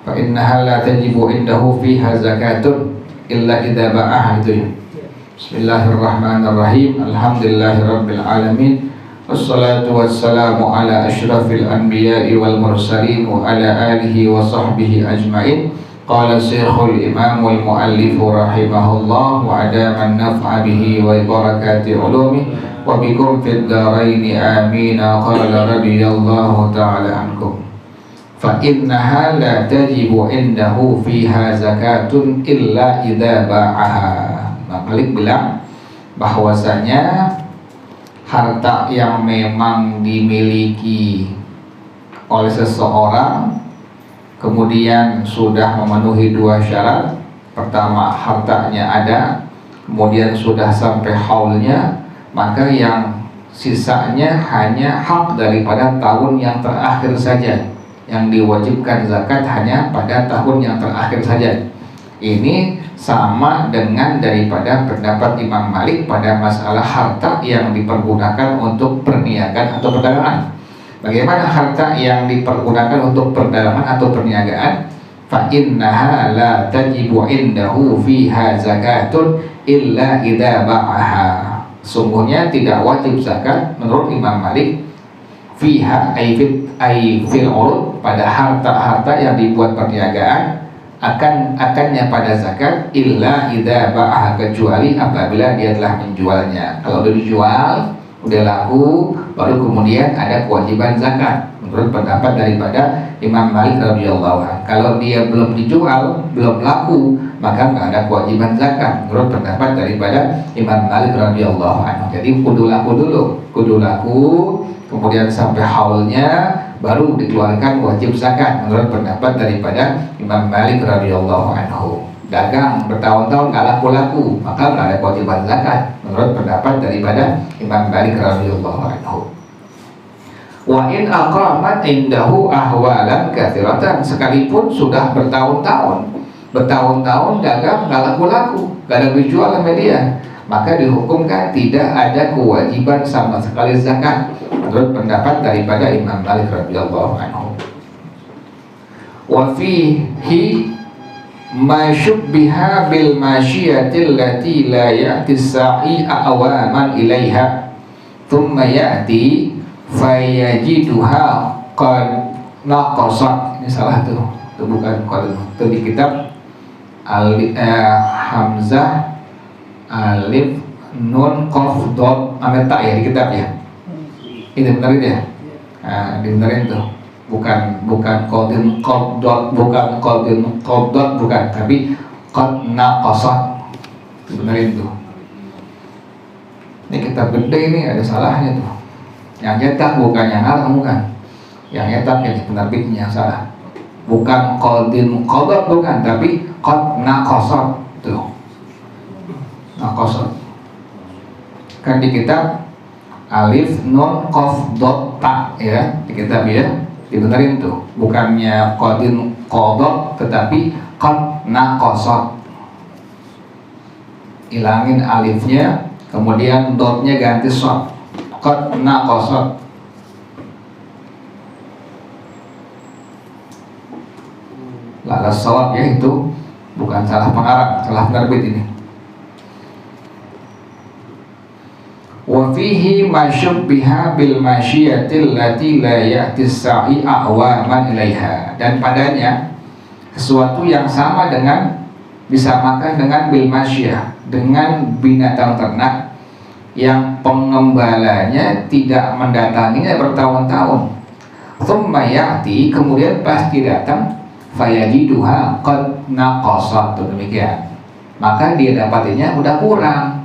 fa innaha la tajibu indahu fiha zakatun illa idza ba'aha. Itu ya. Bismillahirrahmanirrahim. Alhamdulillahirabbil alamin. Wassalatu wassalamu ala asyrafil anbiya'i wal mursalin wa ala alihi wa sahbihi ajma'in. Qala Syekhul Imam wal Muallif rahimahullah wa adama an-naf'a bihi wa barakati ulumi wa bikum fid dharaini amin. Qala radhiyallahu ta'ala ankum. Fa innaha la tajibu indahu fiha zakatun illa idza ba'aha. Nah, Malik bilang bahwasanya harta yang memang dimiliki oleh seseorang kemudian sudah memenuhi dua syarat. Pertama, hartanya ada, kemudian sudah sampai haulnya, maka yang sisanya hanya hak daripada tahun yang terakhir saja. Yang diwajibkan zakat hanya pada tahun yang terakhir saja. Ini sama dengan daripada pendapat Imam Malik pada masalah harta yang dipergunakan untuk perniagaan atau perdagangan. Bagaimana harta yang dipergunakan untuk perdagangan atau perniagaan? Fa innaha la tajibu indahu fiha zakatun illa idza ba'aha. Sungguhnya tidak wajib zakat menurut Imam Malik fiha ay fil urud, pada harta-harta yang dibuat perniagaan akannya pada zakat illa idza ba'aha, kecuali apabila dia telah menjualnya. Kalau udah dijual, udah laku, baru kemudian ada kewajiban zakat menurut pendapat daripada Imam Malik radhiyallahu anhu. Kalau dia belum dijual, belum laku, maka nggak ada kewajiban zakat menurut pendapat daripada Imam Malik radhiyallahu anhu. Jadi kudu laku, kemudian sampai haulnya baru dikeluarkan wajib zakat menurut pendapat daripada Imam Malik radhiyallahu anhu. Dagang bertahun-tahun nggak laku-laku, maka nggak ada kewajiban zakat menurut pendapat daripada Imam Malik radhiyallahu anhu. Wa in aqamat indahu ahwalan katsiratan, sekalipun sudah bertahun-tahun dagang nggak laku-laku, nggak ada dijual sama dia, maka dihukumkan tidak ada kewajiban sama sekali zakat menurut pendapat daripada Imam Malik radhiyallahu anhu. Wa fihi ma syubbiha bil masyiatil lati la ya'ti sa'i awaman ilaiha thumma ya'ti fayajiduha qad naqasat. Ini salah tuh, itu bukan qad, itu di kitab Hamzah alif nun qaf dot ameta ya di kitab ya. Ini benerin ya. Nah, dibenerin tuh. Bukan qadin qadot, bukan qadin qadot, bukan, tapi qad naqasat. Benerin tuh. Ini kitab gede ini ada salahnya tuh. Yang nyetak bukan yang halang, bukan. Yang nyetak ini penerbitnya yang salah. Bukan qadin qadot, bukan, tapi qad naqasat tuh. Naqasat. Kan di kitab alif nun qaf dot ta ya, di kitab ya. Dibenerin tuh, bukannya qadin qadot tetapi qad naqasat. Ilangin alifnya, kemudian dotnya ganti shad, qad naqasat. Lalas shawab ya, itu bukan salah pengarang, salah penerbit ini. Wa fihi ma syubbiha bil masyiatil lati la ya'ti sa'i awaman ilaiha, dan padanya sesuatu yang sama dengan disamakan dengan bil masyiyah, dengan binatang ternak yang pengembalanya tidak mendatanginya bertahun-tahun. Thumma ya'ti, kemudian pasti datang, fayajiduha qad naqasat, demikian. Maka dia dapatinya udah kurang.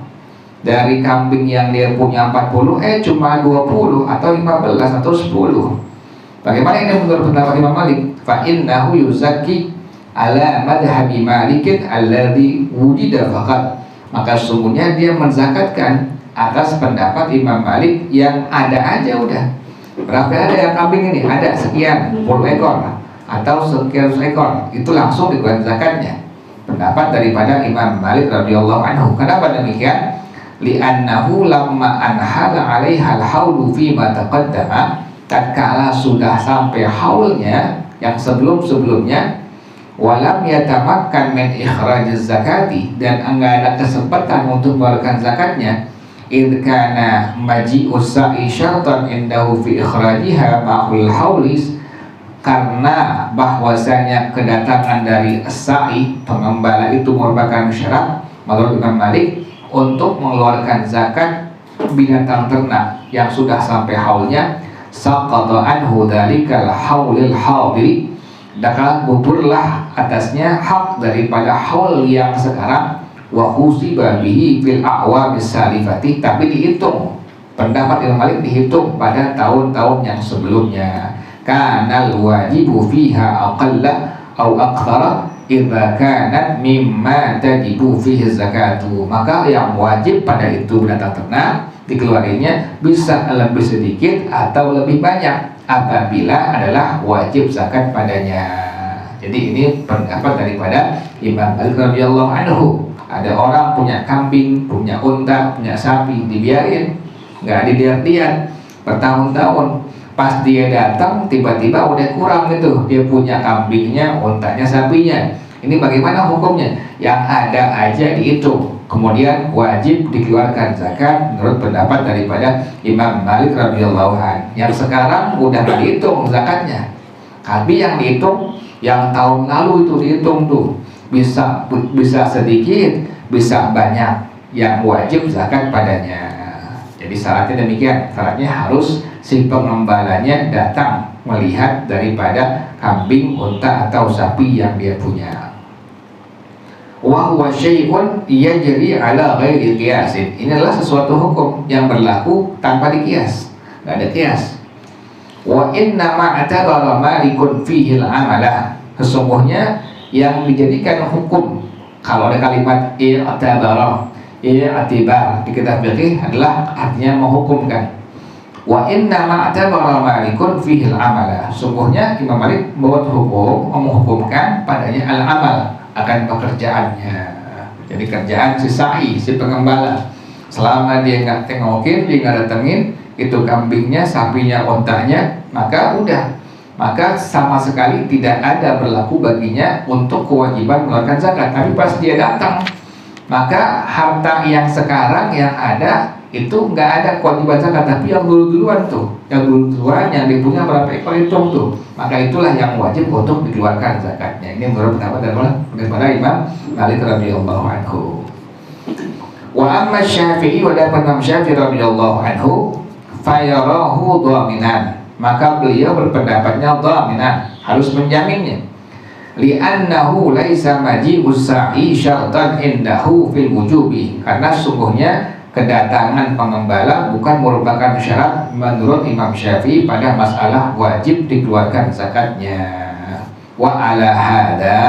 Dari kambing yang dia punya 40, cuma 20 atau 15 atau 10. Bagaimana ini menurut pendapat Imam Malik? Fa innahu yuzakki ala madhhabi Malikin alladhi wujida faqat. Maka sesungguhnya dia menzakatkan atas pendapat Imam Malik yang ada aja udah. Berapa ada yang kambing ini? Ada sekian 10 ekor atau sekian ekor, itu langsung dikeluarkan zakatnya. Pendapat daripada Imam Malik radhiyallahu anhu. Kenapa demikian? Li'annahu lamma anhala 'alaiha al-haulu fi ma taqaddama, tatkala sudah sampai haulnya yang sebelum-sebelumnya, walam yatamakkan min ikhrajiz zakati, dan enggak ada kesempatan untuk mengeluarkan zakatnya, id kana maji'us sa'i syartan indahu fi ikhrajiha ma'ul haulis, karena bahwasanya kedatangan dari sa'i pengembala itu merupakan syarat menurut Imam Malik untuk mengeluarkan zakat binatang ternak yang sudah sampai haulnya. Saqata anhu dzalikal haulil hadiri, maka gugurlah atasnya hak daripada haul yang sekarang. Wa husiba bihi fil a'wamis salifati, tapi dihitung, pendapat Imam Malik dihitung pada tahun-tahun yang sebelumnya. Kanal wajibu fiha aqalla au aktsara idza kanat mimma tajibu fihi zakatu, maka yang wajib pada itu binatang ternak dikeluarinya bisa lebih sedikit atau lebih banyak apabila adalah wajib zakat padanya. Jadi ini pendapat daripada Imam Malik radhiyallahu anhu. Ada orang punya kambing, punya unta, punya sapi, dibiarin, nggak dilihat-lihat bertahun-tahun. Pas dia datang tiba-tiba udah kurang gitu, dia punya kambingnya, untanya, sapinya. Ini bagaimana hukumnya? Yang ada aja dihitung, kemudian wajib dikeluarkan zakat menurut pendapat daripada Imam Malik radhiyallahu anhu. Yang sekarang udah dihitung zakatnya. Tapi yang dihitung yang tahun lalu itu dihitung tuh, bisa sedikit, bisa banyak, yang wajib zakat padanya. Jadi syaratnya demikian, syaratnya harus si pengembalanya datang melihat daripada kambing, unta atau sapi yang dia punya. Wa huwa syai'un yajri ala ghairi qiyasin. Ini adalah sesuatu hukum yang berlaku tanpa dikias, enggak ada kias. Wa inna ma'tabara malikun fihi al-amalah. Sesungguhnya yang dijadikan hukum, kalau ada kalimat i'tabara, i'tibar di kitab fikih adalah artinya menghukumkan. Wa inna ma'tabara malikun fihi al-amalah. Sungguhnya Imam Malik membuat hukum, menghukumkan padanya al-amal, akan pekerjaannya. Jadi kerjaan si sa'i, si pengembala, selama dia nggak tengokin, dia nggak datengin itu kambingnya, sapinya, ontanya, maka udah, maka sama sekali tidak ada berlaku baginya untuk kewajiban mengeluarkan zakat. Tapi pas dia datang, maka harta yang sekarang yang ada itu nggak ada kewajiban zakat, tapi yang dulu-duluan tuh, yang dulu-duluan yang dipunya berapa ekor hitung tuh, maka itulah yang wajib untuk dikeluarkan zakatnya. Ini menurut pendapat daripada Imam Malik radhiyallahu anhu. Wa amma Syafi'i, wa dapat Imam Syafi'i radhiyallahu anhu fayarahu dhaminan, maka beliau berpendapatnya dhaminan, harus menjaminnya. Li'annahu laisa maji'us sa'i syartan indahu fil wujubi, karena sungguhnya kedatangan pengembala bukan merupakan syarat menurut Imam Syafi'i pada masalah wajib dikeluarkan zakatnya. Wa ala hada,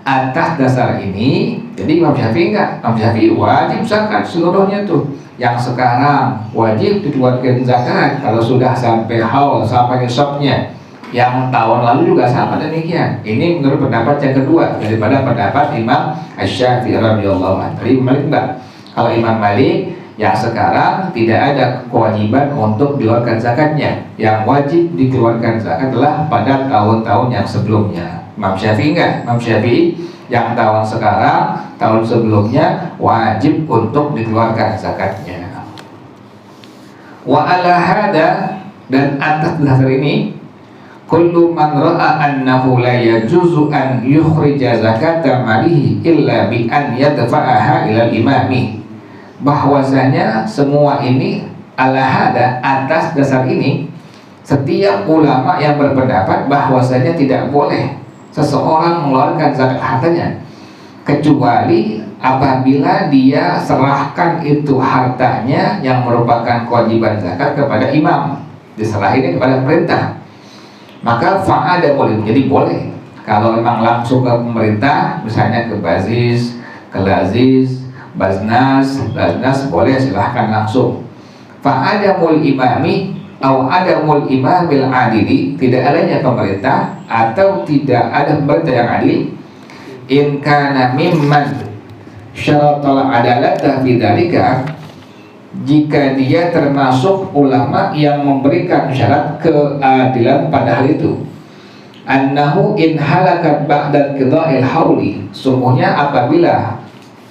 atas dasar ini, jadi Imam Syafi'i enggak, Imam Syafi'i wajib zakat seluruhnya tuh. Yang sekarang wajib dikeluarkan zakat kalau sudah sampai haul, sampai nisabnya. Yang tahun lalu juga sama demikian. Ini menurut pendapat yang kedua daripada pendapat Imam Asy-Syafi'i radhiyallahu anhu. Imam Malik enggak. Kalau Imam Malik yang sekarang tidak ada kewajiban untuk dikeluarkan zakatnya. Yang wajib dikeluarkan zakat adalah pada tahun-tahun yang sebelumnya. Imam Syafi'i enggak. Imam Syafi'i yang tahun sekarang, tahun sebelumnya wajib untuk dikeluarkan zakatnya. Wa ala hada, dan atas dasar ini, kullu man ra'a annahu la yajuzu an yukhrija zakata malihi illa bi an yadfa'aha ila imami, bahwasanya semua ini ala hada, atas dasar ini, setiap ulama yang berpendapat bahwasanya tidak boleh seseorang mengeluarkan zakat hartanya kecuali apabila dia serahkan itu hartanya yang merupakan kewajiban zakat kepada imam, diserahin kepada pemerintah, maka fa'ada boleh, jadi boleh. Kalau memang langsung ke pemerintah, misalnya ke Basis, ke Laziz, Baznas boleh, silahkan langsung. Fa'adamul imami atau adamul imamil adili, tidak adanya pemerintah atau tidak ada pemerintah yang adil, in kana mimman syaratal adalata fi dzalika, jika dia termasuk ulama yang memberikan syarat keadilan pada hal itu. annahu in halakat ba'da qida'il hauli, sungguhnya apabila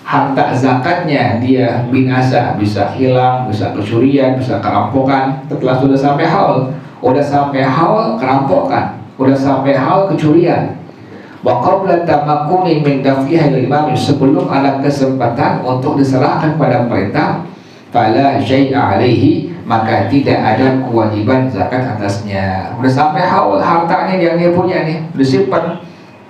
harta zakatnya dia binasa, bisa hilang, bisa kecurian, bisa kerampokan setelah sudah sampai haul. Udah sampai haul kerampokan, udah sampai haul kecurian. Wa qabla tamakkuni min daf'iha lil imam, sebelum ada kesempatan untuk diserahkan pada pemerintah, fala syai'a alaihi, maka tidak ada kewajiban zakat atasnya. Udah sampai haul hartanya yang dia punya nih, udah simpan,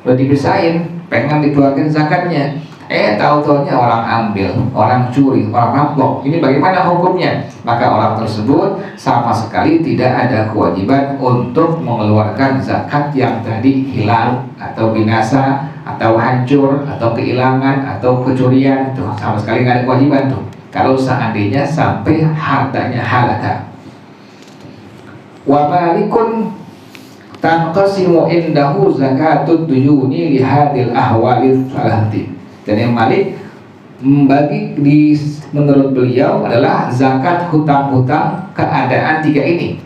udah dipisahin, pengen dikeluarkan zakatnya. Tahu-taunya orang ambil, orang curi, orang rampok. Ini bagaimana hukumnya? Maka orang tersebut sama sekali tidak ada kewajiban untuk mengeluarkan zakat yang tadi hilang atau binasa atau hancur atau kehilangan atau kecurian. Tuh, sama sekali nggak ada kewajiban tuh. Kalau seandainya sampai hartanya halaka. Wa malikun tanqasimu indahu zakatud duyuni li hadil ahwalil salati. Dan yang Malik membagi menurut beliau adalah zakat hutang-hutang keadaan tiga ini.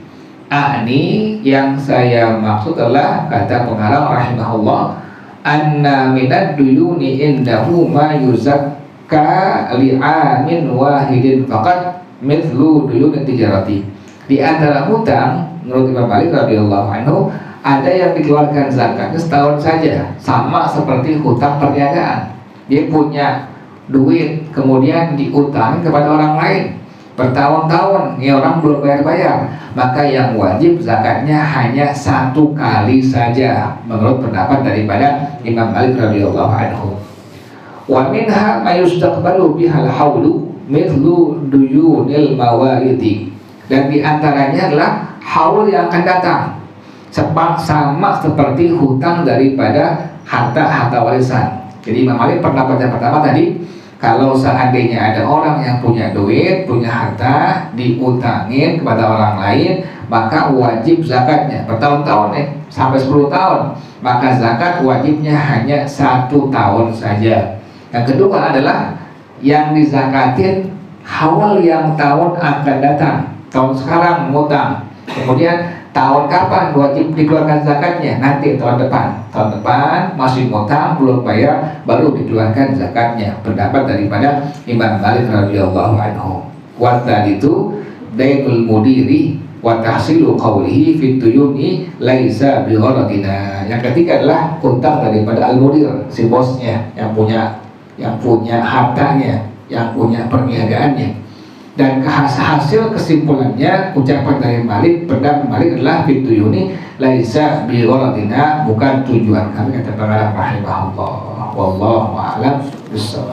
Ini yang saya maksud adalah, kata pengarang rahimahullah, anna minad duyuni indahu ma yuzakka li'amin wahidin faqat mithlu duyun tijarati. Di antara hutang menurut Imam Malik radhiyallahu anhu ada yang dikeluarkan zakatnya setahun saja, sama seperti hutang perniagaan. Dia punya duit kemudian diutang kepada orang lain bertahun-tahun, ini orang belum bayar-bayar, maka yang wajib zakatnya hanya satu kali saja menurut pendapat daripada Imam Malik radhiyallahu anhu. Wa minha ma yustaqbalu bihal haulu mithlu duyunil mawaridi, dan diantaranya adalah haul yang akan datang sama seperti hutang daripada harta warisan. Jadi Imam Malik pendapat yang pertama tadi, kalau seandainya ada orang yang punya duit, punya harta, diutangin kepada orang lain, maka wajib zakatnya bertahun-tahun sampai 10 tahun, maka zakat wajibnya hanya 1 tahun saja. Yang kedua adalah yang dizakatin haul yang tahun akan datang, tahun sekarang ngutang, kemudian tahun kapan wajib dikeluarkan zakatnya? Nanti tahun depan masih ngutang belum bayar, baru dikeluarkan zakatnya. Pendapat daripada Imam Malik radhiyallahu anhu. Wa itu dainul mudiri wa tahsilu qawlihi fit tuyuni laisa bi gharadina. Yang ketiga adalah hutang daripada al-mudir, si bosnya yang punya hartanya, yang punya perniagaannya. Dan hasil kesimpulannya, ucapan dari Malik, pendapat Malik adalah fituyuni laisa bi gharadina, bukan tujuan kami, kata pengarang rahimahullah. Wallahu a'lam bishawab.